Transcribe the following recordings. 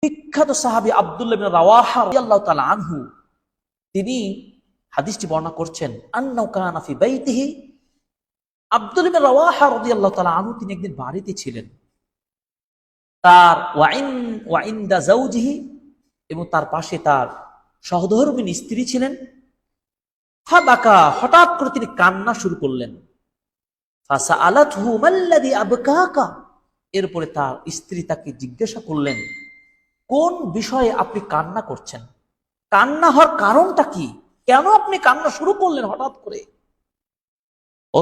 বিখ্যাত সাহাবী আব্দুল্লাহ ইবনে রাওয়াহা রাদিয়াল্লাহু তাআলা আনহু তিনি হাদিসটি বর্ণনা করছেন, আন্নাহু কানা ফি বাইতিহি, আব্দুল্লাহ ইবনে রাওয়াহা রাদিয়াল্লাহু তাআলা আনহু তিনি একদিন বাড়িতে ছিলেন, তার ওয়াইন্দা যাওজিহি, এবং তার পাশে তার সহধর্মিণী স্ত্রী ছিলেন। ফাবাকা, হঠাৎ করে তিনি কান্না শুরু করলেন। ফাসাআলাতহু মাল্লাযী আবকাকা, এরপরে তার স্ত্রী তাকে জিজ্ঞাসা করলেন, কোন বিষয়ে আপনি কান্না করছেন? কান্না হওয়ার কারণটা কি? কেন আপনি কান্না শুরু করলেন হঠাৎ করে? ও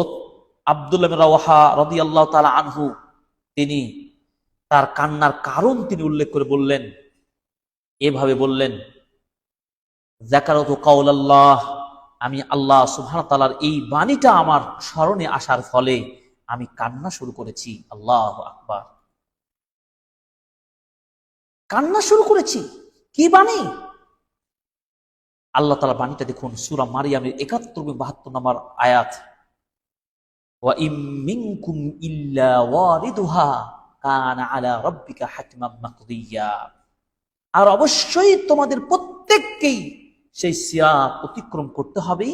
আব্দুল্লাহ ইবনে রাওয়াহা রাদিয়াল্লাহু তাআলা আনহু তিনি তার কান্নার কারণ তিনি উল্লেখ করে বললেন, এভাবে বললেন, যাকারাতু কাওলাল্লাহ, আমি আল্লাহ সুবহানাহু ওয়া তাআলার এই বাণীটা আমার স্মরণে আসার ফলে আমি কান্না শুরু করেছি। আল্লাহু আকবার, কান্না শুরু করেছি। কি বাণী? আল্লাহ তাআলার বাণীটা দেখুন, সূরা মারইয়ামের ৭১ এবং ৭২ নম্বর আয়াত, ওয়া ইম মিনকুম ইল্লা ওয়ারিদুহা কানা আলা রাব্বিকা হাতমান মাকদিয়া, আর অবশ্যই তোমাদের প্রত্যেককেই সেই সিরাত অতিক্রম করতে হবে,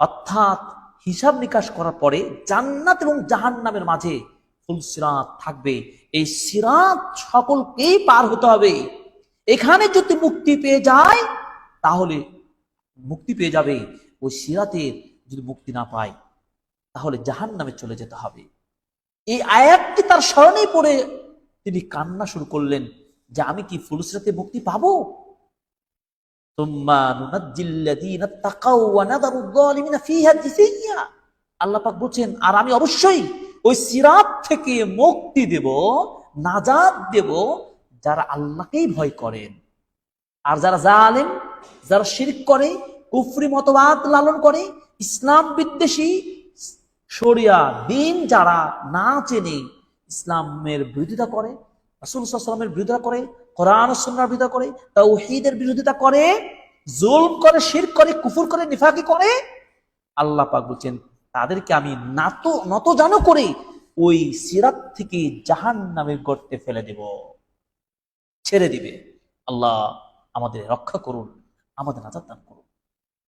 অর্থাৎ হিসাব নিকাশ করার পরে জান্নাত এবং জাহান্নামের মাঝে ফুল সিরাত থাকবে। এই সিরাত সকলকেই পার হতে হবে। এখানে যদি মুক্তি পেয়ে যায় তাহলে মুক্তি পেয়ে যাবে, ওই সিরাতের যদি মুক্তি না পায় তাহলে জাহান্নামে চলে যেতে হবে। এই আয়াতটি তার স্মরণে পড়ে তিনি কান্না শুরু করলেন যে আমি কি ফুল সিরাতে মুক্তি পাবো? আল্লাহ পাক বলছেন, আর আমি অবশ্যই ওই সিরাত থেকে মুক্তি দেব, নাজাত দেব যারা আল্লাহকেই ভয় করেন। আর যারা জালেম, যারা শিরক করে, কুফরি মতবাদ লালন করে, ইসলাম বিদ্বেষী, শরিয়া দ্বীন যারা না চেনে, ইসলামের বিরোধিতা করে, রাসূল সাল্লাল্লাহু আলাইহি ওয়াসাল্লামের বিরোধিতা করে, কোরআন ও সুন্নাহর বিরোধিতা করে, তাওহীদের বিরোধিতা করে, জুলম করে, শিরক করে, কুফর করে, নিফাকি করে, আল্লাহ পাক বলেন তাদেরকে আমি নত জানো করে ওই সিরাত থেকে জাহান্নামের গর্তে ফেলে দেব, ছেড়ে দিবে। আল্লাহ আমাদের রক্ষা করুন, আমাদের নাজাত দান করুন।